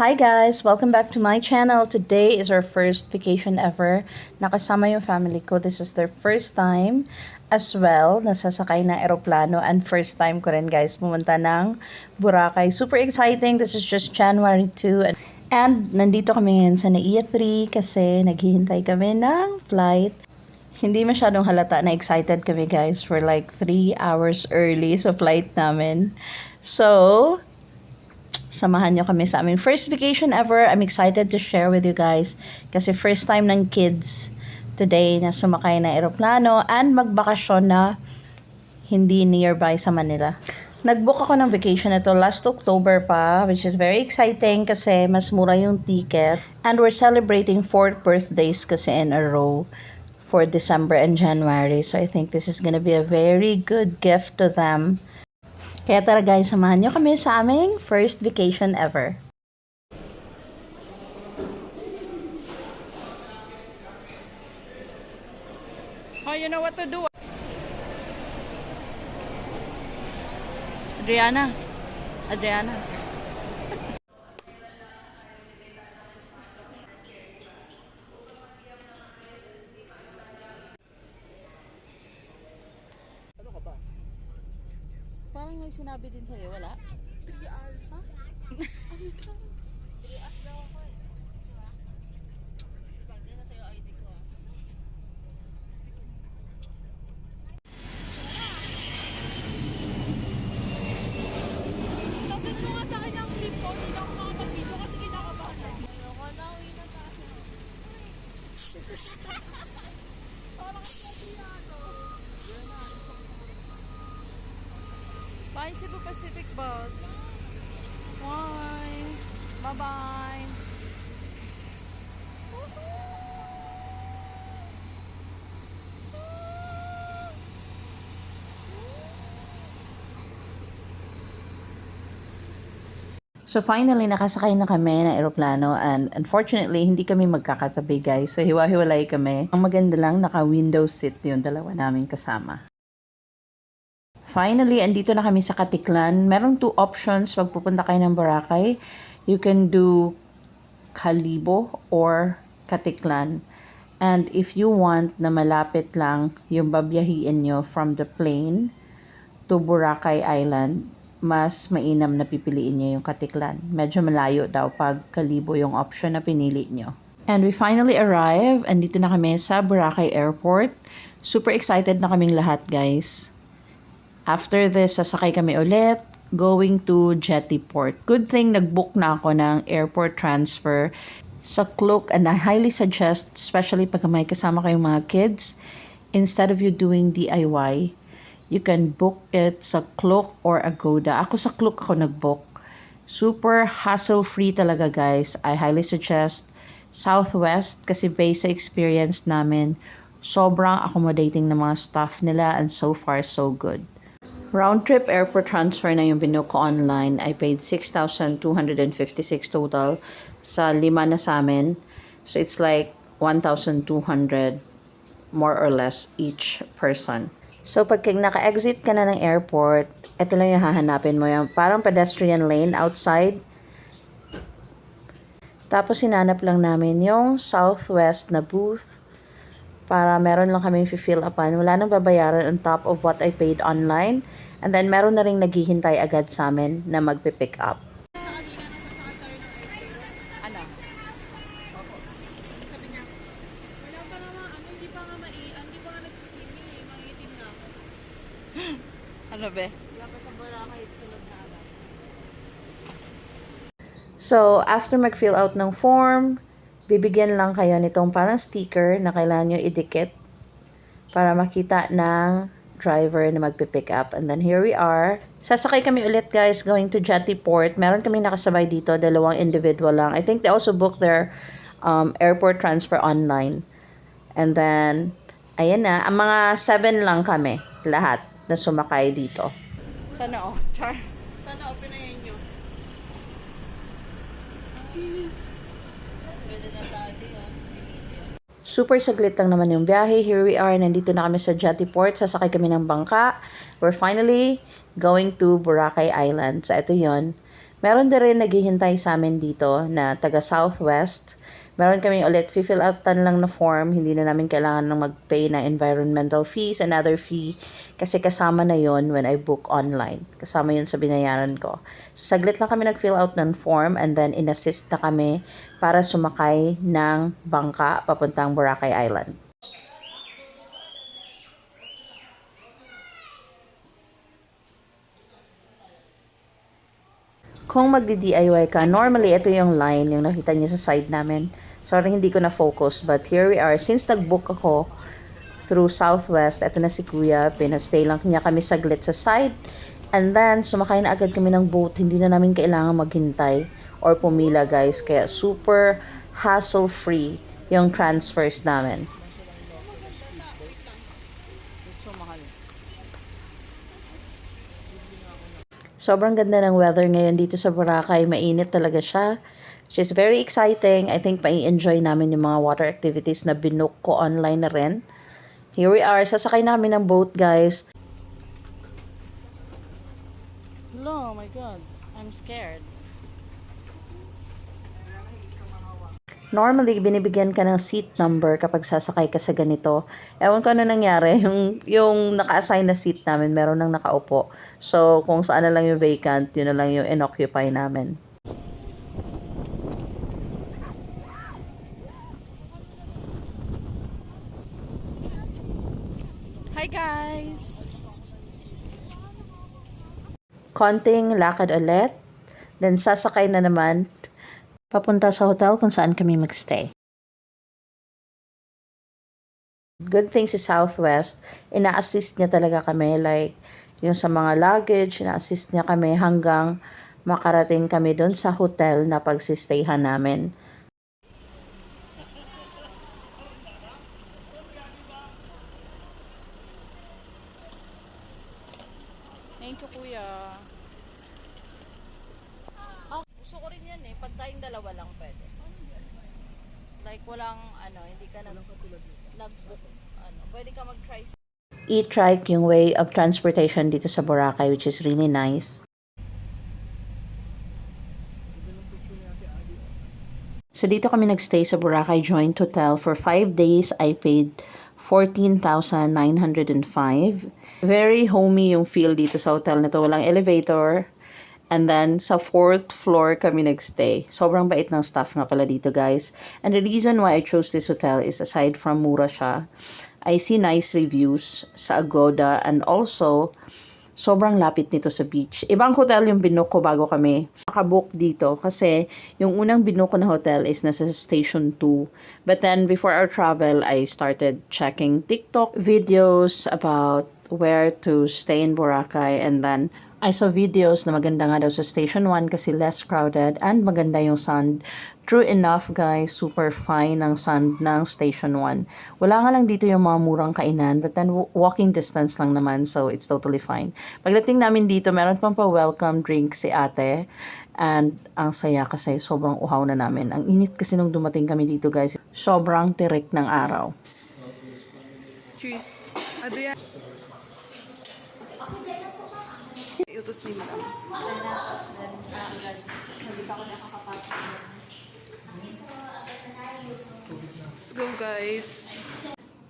Hi guys! Welcome back to my channel. Today is our first vacation ever. Nakasama yung family ko. This is their first time as well. Nasasakay na eroplano and first time ko rin guys pumunta ng Boracay. Super exciting. This is just January 2 and nandito kami ngayon sa NAIA 3 kasi naghihintay kami ng flight. Hindi masyadong halata na excited kami guys for like 3 hours early sa flight namin. So, samahan nyo kami sa aming first vacation ever. I'm excited to share with you guys kasi first time ng kids today na sumakay na eroplano and magbakasyon na hindi nearby sa Manila. Nag-book ako ng vacation ito last October pa, which is very exciting kasi mas mura yung ticket. And we're celebrating 4th birthdays kasi in a row for December and January. So I think this is gonna be a very good gift to them. Kaya tara guys, samahan nyo kami sa aming first vacation ever. Oh, you know what to do. Adriana. Parang may sinabi din sa'yo, wala? 3 alpha? Ano ito? 3 alpha daw ako eh. Diba? Hindi na sa'yo ID ko ah. Lapit mo nga sa akin ang clip ko. Hindi ako makapag-video kasi kinakabahan ako. Ayoko na, uwi na tayo. Parang kapiyado. Bye, Cebu Pacific Bus. Bye. Bye-bye. So finally, nakasakay na kami ng eroplano and unfortunately, hindi kami magkakatabi guys. So hiwa-hiwalay kami. Ang maganda lang, naka-window seat yung dalawa namin kasama. Finally, andito na kami sa Katiklan. Merong 2 options pag pupunta kayo ng Boracay. You can do Kalibo or Katiklan. And if you want na malapit lang yung babiyahiin nyo from the plane to Boracay Island, mas mainam na pipiliin nyo yung Katiklan. Medyo malayo daw pag Kalibo yung option na pinili nyo. And we finally arrived. Andito na kami sa Boracay Airport. Super excited na kaming lahat guys. After this, sasakay kami ulit, going to Jetty Port. Good thing, nag-book na ako ng airport transfer sa Klook, and I highly suggest, especially pag may kasama kayong mga kids, instead of you doing DIY, you can book it sa Klook or Agoda. Ako sa Klook ako nag-book. Super hassle-free talaga guys. I highly suggest Southwest kasi based sa experience namin, sobrang accommodating na mga staff nila and so far so good. Round trip airport transfer na yung binuko online. I paid 6,256 total sa 5 na sa amin. So it's like 1,200 more or less each person. So pag naka-exit ka na ng airport, ito lang yung hahanapin mo, yung parang pedestrian lane outside. Tapos sinanap lang namin yung Southwest na booth para meron lang kaming fill upan. Wala nang babayaran on top of what I paid online. And then meron na rin naghihintay agad sa amin na magpipick up. Ano? Opo. Sabi niya, wala pa naman, hindi pa nga hindi pa nga nagsuswimming eh, mangitim na ako. Ano be? Wala pa sa Boracay, sunod na agad. So, after mag-fill out ng form, bibigyan lang kayo nitong parang sticker na kailangan nyo idikit para makita ng driver na magpipick up. And then here we are. Sasakay kami ulit guys going to Jetty Port. Meron kami nakasabay dito, 2 individual lang. I think they also booked their airport transfer online. And then, ayan na. Ang mga 7 lang kami, lahat na sumakay dito. Sana oh, Char. Sana opinayin nyo. Ang init. Pwede na dati ah. Super saglit lang naman yung biyahe. Here we are. Nandito na kami sa Jetty Port. Sasakay kami ng bangka. We're finally going to Boracay Island. So, ito yon. Meron din rin naghihintay sa amin dito na taga Southwest. Meron kami ulit, fill outan lang na form. Hindi na namin kailangan ng mag-pay na environmental fees, another fee. Kasi kasama na yon when I book online. Kasama yun sa binayaran ko. So, saglit lang kami nag-fill out ng form and then in-assist na kami para sumakay ng bangka papuntang Boracay Island. Kung magdi-DIY ka, normally ito yung line, yung nakita niyo sa side namin. Sorry, hindi ko na-focus, but here we are. Since nag-book ako through Southwest, ito na si Kuya, pinastay lang niya kami saglit sa side. And then, sumakay na agad kami ng boat. Hindi na namin kailangan maghintay or pumila, guys. Kaya super hassle-free yung transfers namin. Sobrang ganda ng weather ngayon dito sa Boracay. Mainit talaga siya. Which is very exciting. I think mai-enjoy namin yung mga water activities na binook ko online na rin. Here we are. Sasakay namin ng boat, guys. Hello, oh my God. I'm scared. Normally, binibigyan ka ng seat number kapag sasakay ka sa ganito. Ewan ko ano nangyari. Yung naka-assign na seat namin, meron nang nakaupo. So, kung saan na lang yung vacant, yun na lang yung inoccupy namin. Hi, guys! Konting lakad ulit. Then, sasakay na naman papunta sa hotel kung saan kami magstay. Good thing si Southwest, ina-assist niya talaga kami, like yung sa mga luggage, ina-assist niya kami hanggang makarating kami doon sa hotel na pagsistayhan namin. Thank you, Kuya. Gusto ko rin yan eh. Pag tayong dalawa lang pwede. Like walang hindi ka nag-book. Pwede ka mag-try. E-trike yung way of transportation dito sa Boracay, which is really nice. So dito kami nagstay sa Boracay Joint Hotel for 5 days. I paid 14,905. Very homey yung feel dito sa hotel nito. Walang elevator. And then, sa 4th floor kami nagstay. Sobrang bait ng staff nga pala dito, guys. And the reason why I chose this hotel is aside from mura siya, I see nice reviews sa Agoda and also, sobrang lapit nito sa beach. Ibang hotel yung binook ko bago kami makabook dito kasi yung unang binook ko na hotel is nasa Station 2. But then, before our travel, I started checking TikTok videos about where to stay in Boracay and then, I saw videos na maganda nga daw sa Station 1 kasi less crowded and maganda yung sand. True enough, guys, super fine ang sand ng Station 1. Wala nga lang dito yung mga murang kainan but then walking distance lang naman so it's totally fine. Pagdating namin dito, meron pang pa-welcome drink si ate and ang saya kasi sobrang uhaw na namin. Ang init kasi nung dumating kami dito, guys. Sobrang tirik ng araw. Cheers. Ano yan? Iutos ni Madam. Let's go, guys.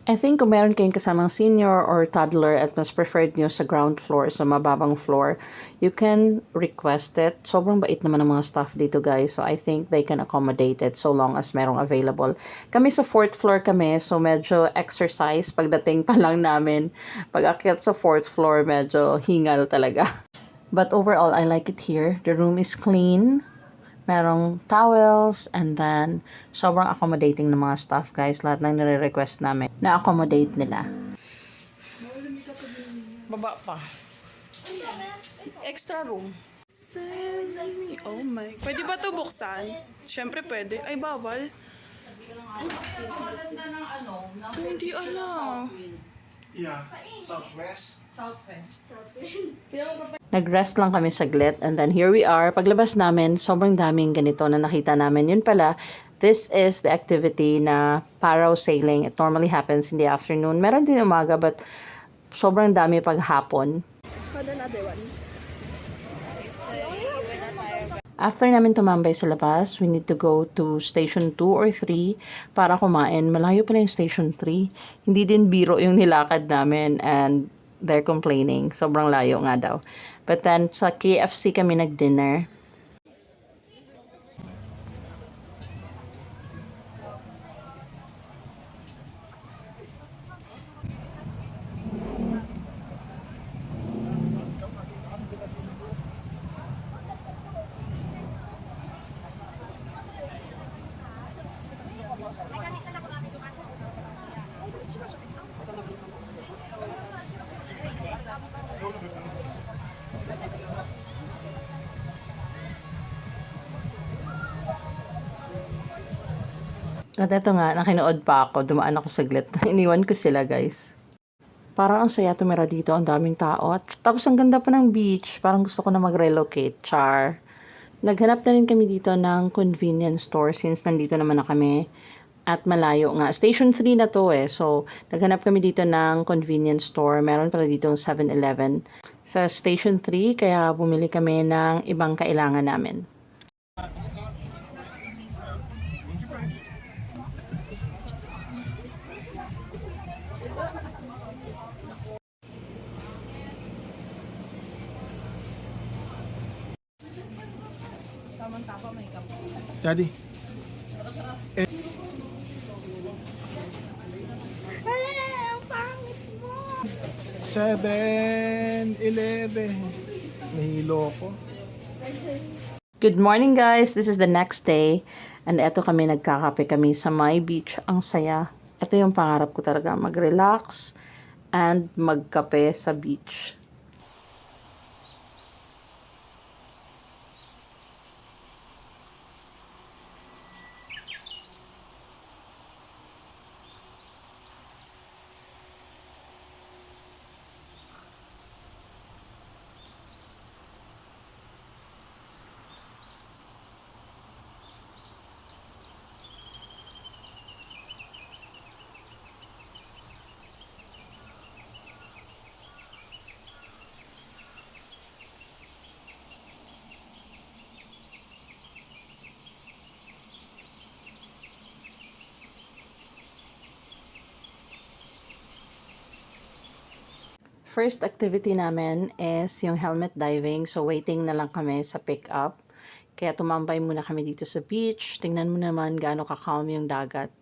I think kung meron kayong kasamang senior or toddler at mas preferred nyo sa ground floor, sa mababang floor, you can request it. Sobrang bait naman ng mga staff dito, guys. So, I think they can accommodate it so long as merong available. Kami sa 4th floor kami, so medyo exercise pagdating pa lang namin. Pag akyat sa 4th floor, medyo hingal talaga. But overall, I like it here. The room is clean. Merong towels and then sobrang accommodating ng mga staff, guys. Lahat ng nire-request namin na-accommodate nila. Baba pa. Extra room. Oh my. Pwede ba ito buksan? Siyempre pwede. Ay, bawal. Hindi alam. Yeah, Southwest. Nag-rest lang kami saglit and then here we are. Paglabas namin, sobrang daming ganito na nakita namin. Yun pala, this is the activity na parasailing. It normally happens in the afternoon. Meron din umaga but sobrang dami pag hapon. After namin tumambay sa labas, we need to go to station 2 or 3 para kumain. Malayo pala yung station 3. Hindi din biro yung nilakad namin and they're complaining. Sobrang layo nga daw. But then, sa KFC kami nag-dinner. At eto nga, nakinood pa ako. Dumaan ako saglit. Iniwan ko sila, guys. Parang ang saya tumira dito. Ang daming tao. Tapos ang ganda pa ng beach. Parang gusto ko na mag-relocate. Char. Naghanap na rin kami dito ng convenience store since nandito naman na kami. At malayo nga. Station 3 na to eh. So, naghanap kami dito ng convenience store. Meron pala dito 7-Eleven sa Station 3. Kaya bumili kami ng ibang kailangan namin. Daddy. 7-Eleven. Nahilo ko. Good morning, guys! This is the next day. And eto kami, nagkakape kami sa my beach. Ang saya. Ito yung pangarap ko talaga. Mag-relax and magkape sa beach. First activity namin is yung helmet diving. So, waiting na lang kami sa pick-up. Kaya tumambay muna kami dito sa beach. Tingnan mo naman gaano ka-calm yung dagat.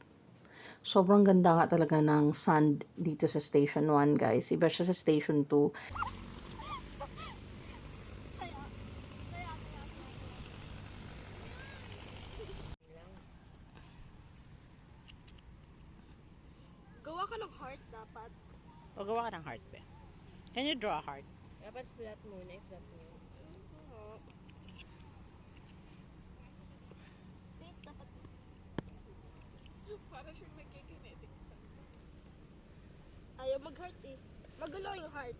Sobrang ganda nga talaga ng sand dito sa Station 1, guys. Iba siya sa Station 2. Gawa ka ng heart dapat. O gawa ka ng heart, be. Can you draw a heart? Dapat flat muna, flat muna. Wait, dapat. Para siyang nagkikinetic sa. Ayaw mag-heart eh. Magulo yung heart.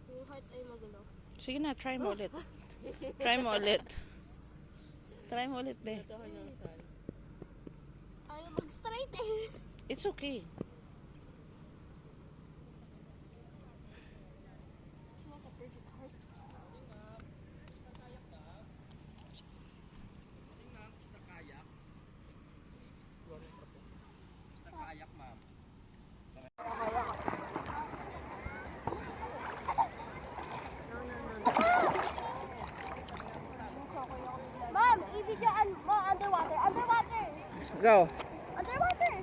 Yung heart ay magulo. Sige na, try mo ulit. Try mo ulit. Try mo ulit, be. Ayaw mag-straight eh. It's okay. It's not a perfect heart. Mom, i-videoan mo underwater. Underwater! Go. Underwater!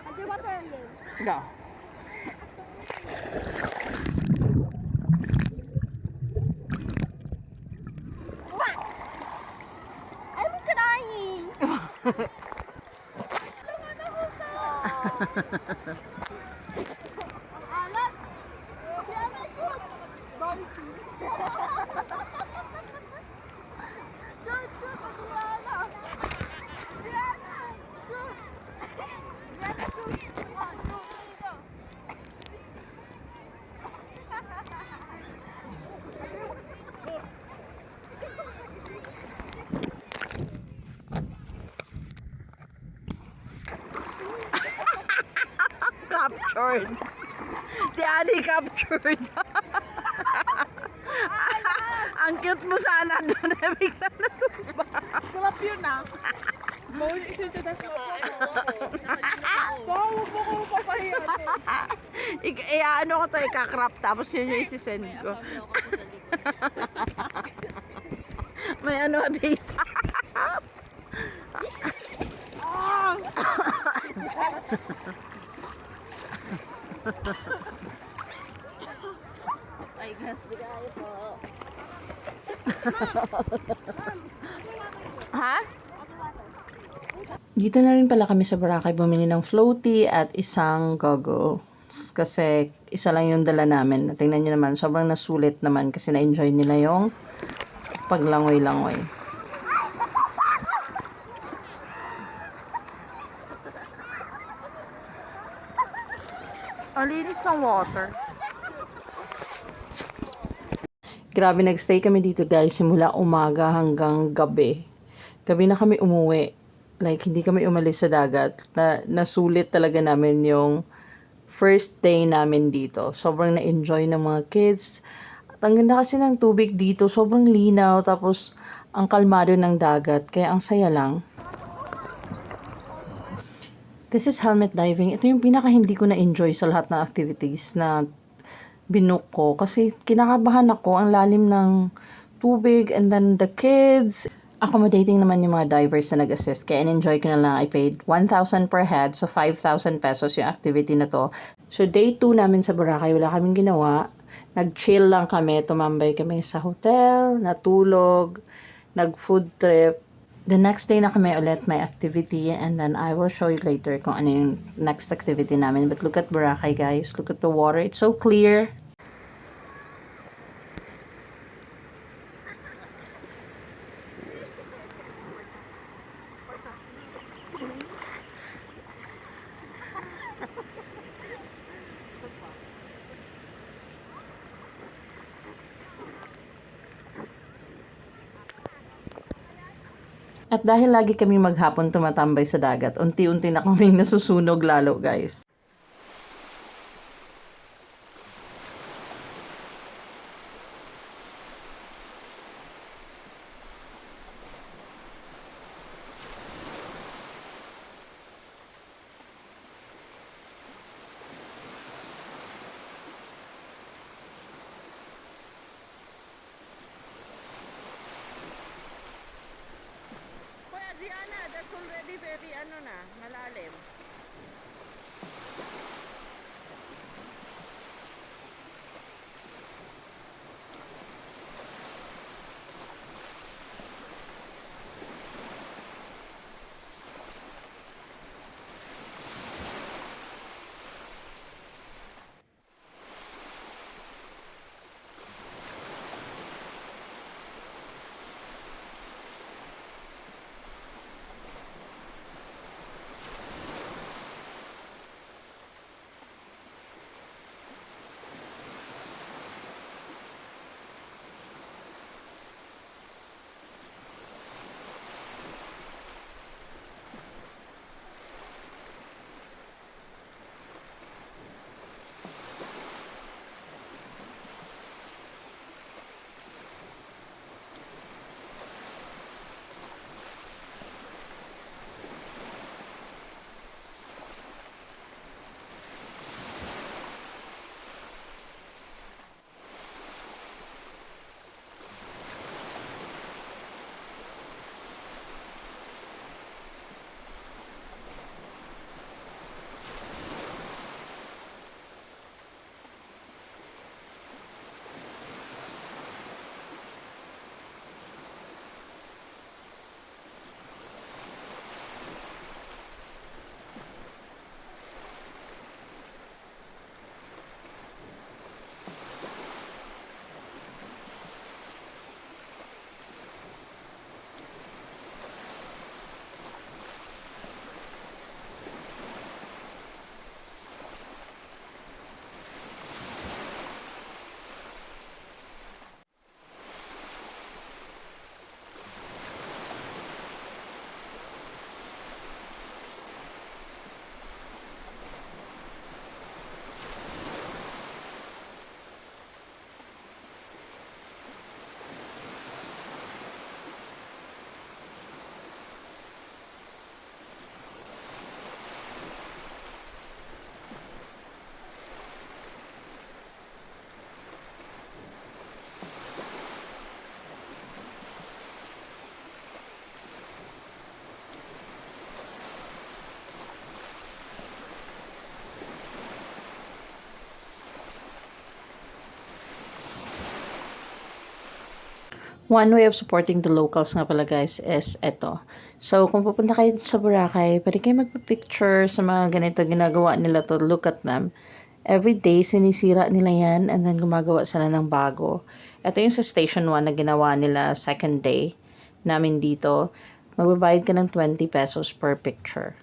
Underwater again. Go. I'm crying! Alat! Diana, shoot! Barbecue! Shoot! Shoot! Diana! Diana! Shoot! Diana, shoot! captured. Si Ali captured. Ang cute mo sana doon. Bigla na tumba. Sarap yun ah. Bawal isin siya na Bawal po ko papahiyan. Ano ko to, ikakrap. Tapos yun yung isisend ko. May ano dito. Ay, gas, bigay po. Ha? Dito na rin pala kami sa Boracay bumili ng floaty at isang goggles. Kasi isa lang yung dala namin. Tingnan nyo naman, sobrang nasulit naman kasi na-enjoy nila yung paglangoy-langoy. Ang linis ng water. Grabe, nagstay kami dito guys simula umaga hanggang gabi. Gabi na kami umuwi. Like, hindi kami umalis sa dagat. Nasulit talaga namin yung first day namin dito. Sobrang na-enjoy ng mga kids. At ang ganda kasi ng tubig dito. Sobrang linaw. Tapos, ang kalmado ng dagat. Kaya ang saya lang. This is helmet diving. Ito yung pinaka hindi ko na-enjoy sa lahat ng activities na binook ko. Kasi kinakabahan ako. Ang lalim ng tubig. And then the kids. Accommodating naman yung mga divers na nag-assist. Kaya in-enjoy ko na lang. I paid 1,000 per head. So, 5,000 pesos yung activity na to. So, day 2 namin sa Boracay. Wala kaming ginawa. Nag-chill lang kami. Tumambay kami sa hotel. Natulog. Nag-food trip. The next day na kami ulit may activity. And then, I will show you later kung ano yung next activity namin. But look at Boracay, guys. Look at the water. It's so clear. At dahil lagi kaming maghapon tumatambay sa dagat, unti-unti na kaming nasusunog lalo, guys. Kuya Diana, that's already very malalim. One way of supporting the locals nga pala guys is eto. So, kung pupunta kayo sa Boracay, pwede kayo magpa-picture sa mga ganito ginagawa nila to look at them. Every day, sinisira nila yan and then gumagawa sila ng bago. Ito yung sa Station 1 na ginawa nila second day namin dito. Magbabayad ka ng 20 pesos per picture.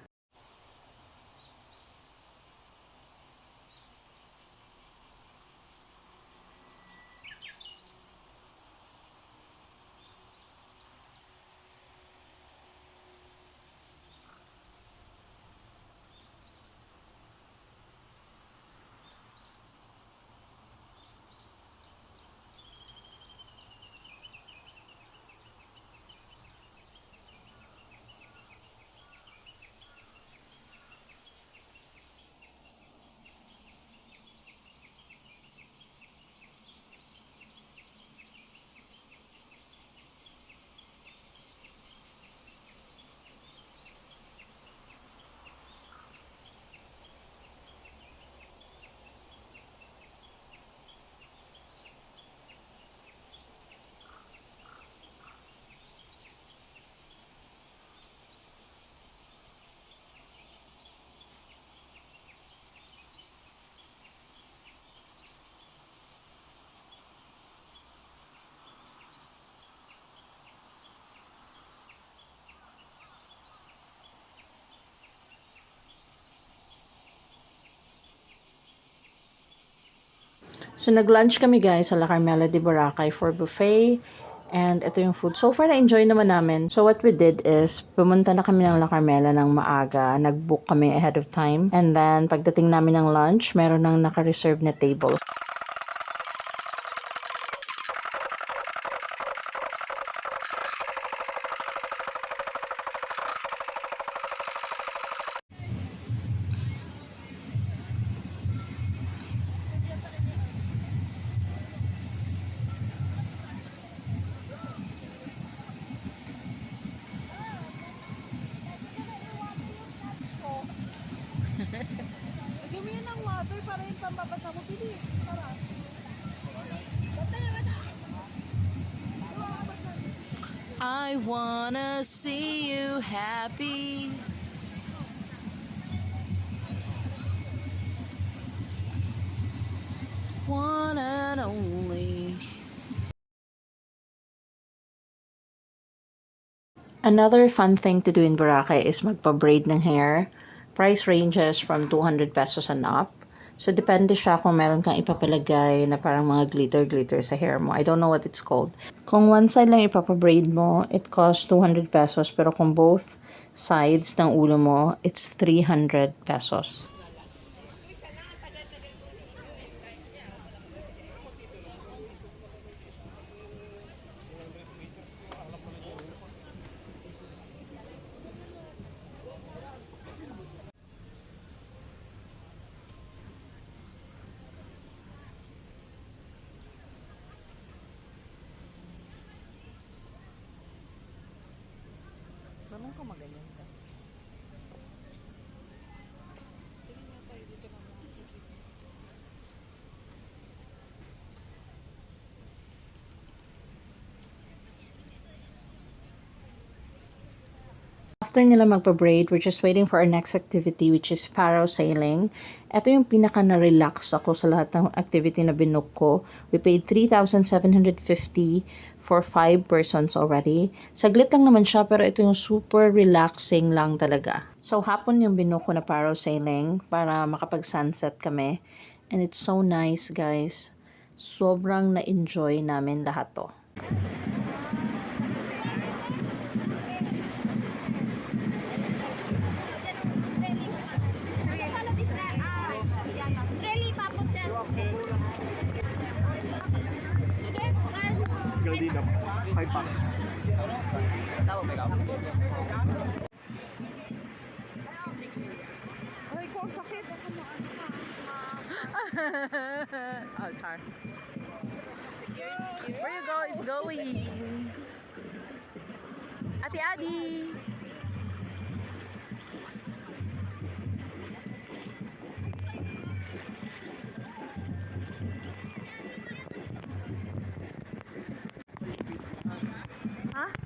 So, nag-lunch kami guys sa La Carmela de Boracay for buffet. And ito yung food. So far, na-enjoy naman namin. So, what we did is, pumunta na kami ng La Carmela ng maaga. Nag-book kami ahead of time. And then, pagdating namin ng lunch, meron nang naka-reserve na table. Lagyan mo yan ng water para yung pambabasa mo. Pili. Para. I wanna see you happy. One and only. Another fun thing to do in Boracay is magpa-braid ng hair. Price ranges from 200 pesos and up. So, depende siya kung meron kang ipapalagay na parang mga glitter-glitter sa hair mo. I don't know what it's called. Kung one side lang ipapabraid mo, it costs 200 pesos. Pero kung both sides ng ulo mo, it's 300 pesos. Marunong ka maganyan ka. After nila magpa-braid, we're just waiting for our next activity, which is parasailing. Ito yung pinaka na-relax ako sa lahat ng activity na binook ko. We paid 3,750 for 5 persons already. Saglit lang naman siya, pero ito yung super relaxing lang talaga. So, hapon yung binook ko na parasailing para makapag-sunset kami. And it's so nice, guys. Sobrang na-enjoy namin lahat to. Galdino. 5 bucks. Ay, ko, sakit. Oh, char. Where you go is going. Ate Adi.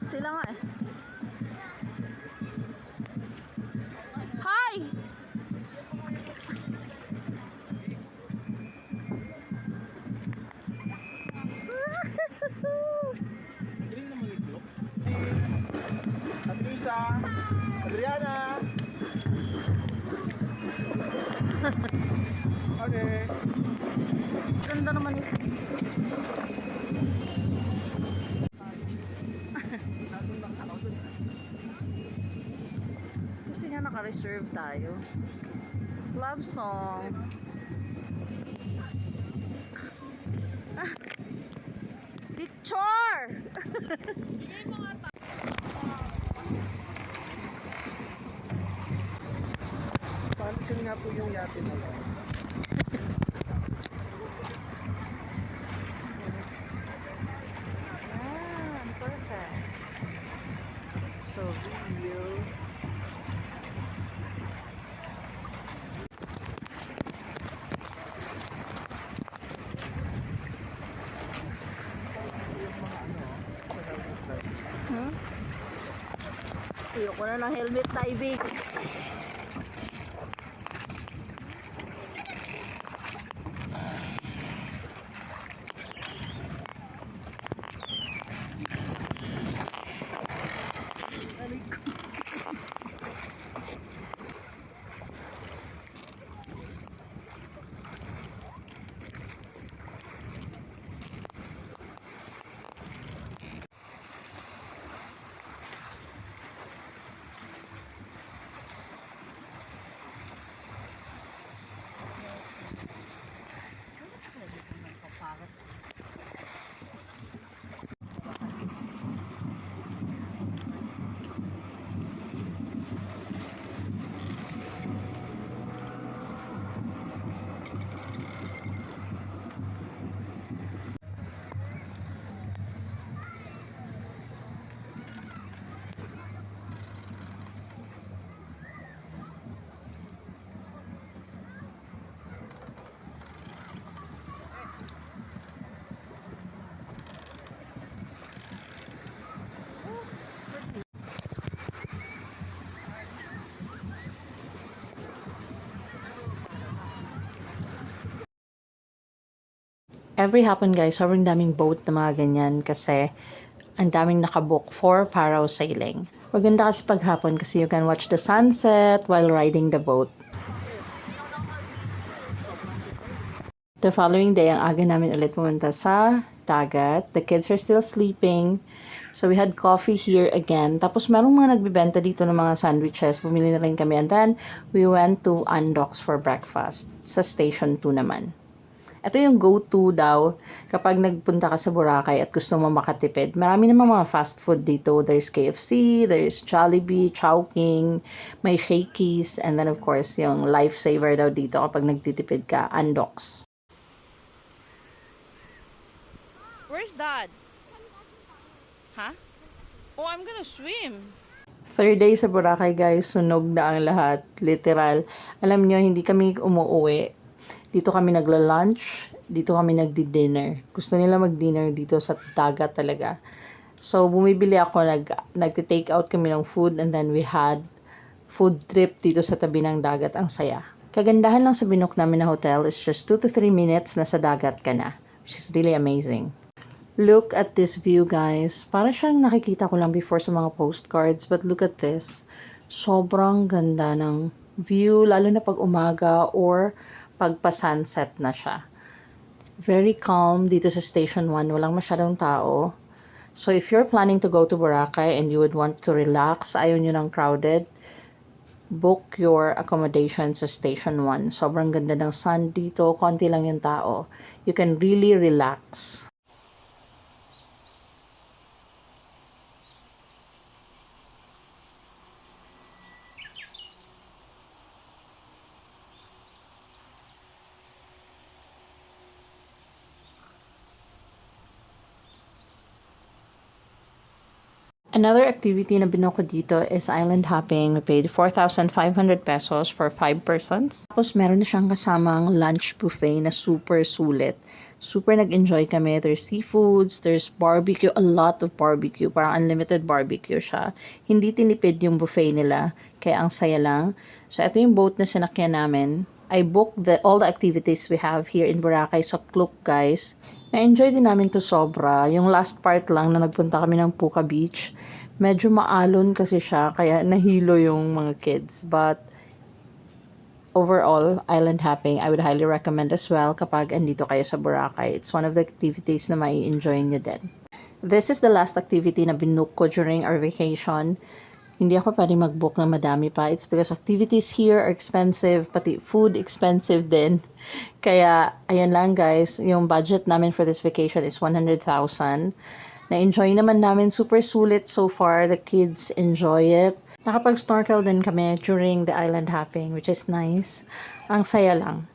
Sila nga eh. Hi! Galing naman ito. At Lisa, Adriana. Okay. Ganda naman ito. Kasi nga naka-reserve tayo. Love song. Ah, picture! Pansin nga po yung yate na yan. Ah, perfect. So, video. Hmm? Ayoko na ng helmet diving. Every hapon guys, sobrang daming boat na mga ganyan kasi ang daming nakabook for parasailing. Maganda kasi paghapon kasi you can watch the sunset while riding the boat. The following day, ang aga namin ulit pumunta sa dagat. The kids are still sleeping. So we had coffee here again. Tapos merong mga nagbibenta dito ng mga sandwiches. Bumili na rin kami. And then we went to Andox for breakfast. Sa Station 2 naman. Ito yung go-to daw kapag nagpunta ka sa Boracay at gusto mo makatipid. Marami namang mga fast food dito. There's KFC, there's Jollibee, Chowking, may Shakey's, and then of course yung lifesaver daw dito kapag nagtitipid ka, Andox. Where's Dad? Huh? Oh, I'm gonna swim. Third day sa Boracay guys, sunog na ang lahat. Literal. Alam nyo, hindi kami umuwi. Dito kami nagla-lunch, dito kami nagdi-dinner. Gusto nila mag-dinner dito sa dagat talaga. So, bumibili ako, nagti-take out kami ng food and then we had food trip dito sa tabi ng dagat. Ang saya. Kagandahan lang sa binook namin na hotel is just 2 to 3 minutes na sa dagat ka na. Which is really amazing. Look at this view guys. Para siyang nakikita ko lang before sa mga postcards. But look at this. Sobrang ganda ng view, lalo na pag umaga or pagpa-sunset na siya. Very calm dito sa Station 1. Walang masyadong tao. So, if you're planning to go to Boracay and you would want to relax, ayaw nyo ng crowded, book your accommodation sa Station 1. Sobrang ganda ng sun dito. Konti lang yung tao. You can really relax. Another activity na binook ko dito is island hopping. We paid 4,500 pesos for 5 persons. Tapos meron na siyang kasamang lunch buffet na super sulit. Super nag-enjoy kami. There's seafoods, there's barbecue, a lot of barbecue. Parang unlimited barbecue siya. Hindi tinipid yung buffet nila, kaya ang saya lang. So ito yung boat na sinakyan namin. I booked all the activities we have here in Boracay sa Klook, guys. Na-enjoy din namin to sobra. Yung last part lang na nagpunta kami ng Puka Beach, medyo maalon kasi siya, kaya nahilo yung mga kids. But overall, island hopping, I would highly recommend as well kapag andito kayo sa Boracay. It's one of the activities na mai-enjoy nyo din. This is the last activity na binook ko during our vacation. Hindi ako pwede mag-book na madami pa. It's because activities here are expensive, pati food expensive din. Kaya, ayan lang guys, yung budget namin for this vacation is 100,000. Na-enjoy naman namin, super sulit so far. The kids enjoy it. Nakapag-snorkel din kami during the island hopping, which is nice. Ang saya lang.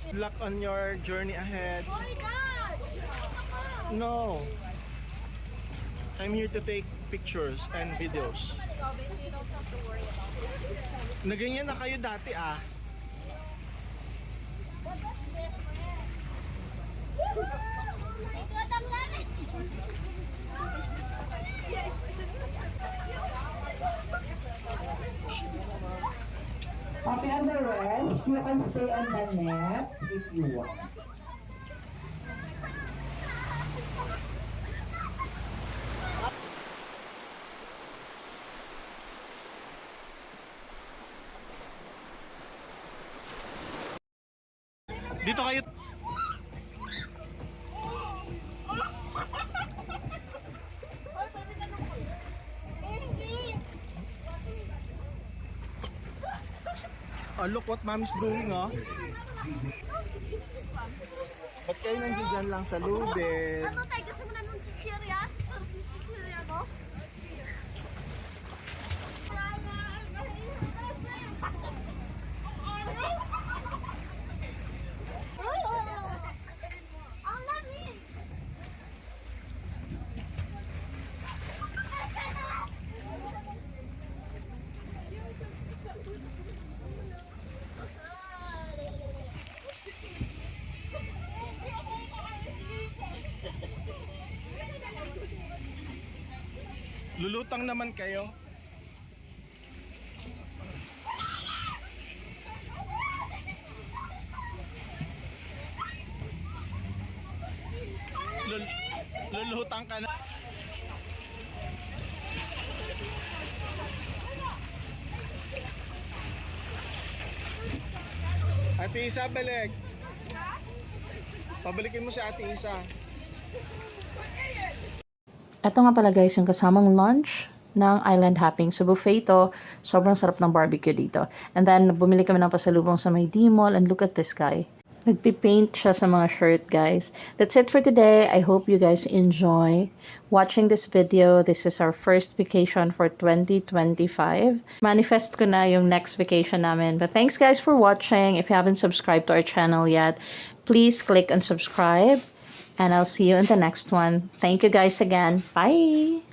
Good luck on your journey ahead. No. I'm here to take pictures and videos. Naganyan na kayo dati ah. Okay, on the rest, you can stay on the net if you want. Dito kayo. Oh, look what mommy's doing, oh. Ba't kayo nandiyan dyan lang sa lubid? Ano tayo? Gusto mo na nung chichirya? Chichirya mo? Ang lamig! Lulutang naman kayo. Lulutang ka na. Ate Isa, balik. Pabalikin mo si Ate Isa. Ito nga pala guys, yung kasamang lunch ng island hopping. So buffet ito, sobrang sarap ng barbecue dito. And then, bumili kami ng pasalubong sa may D-Mall and look at this guy. Nagpipaint siya sa mga shirt, guys. That's it for today. I hope you guys enjoy watching this video. This is our first vacation for 2025. Manifest ko na yung next vacation namin. But thanks guys for watching. If you haven't subscribed to our channel yet, please click on subscribe. And I'll see you in the next one. Thank you guys again. Bye!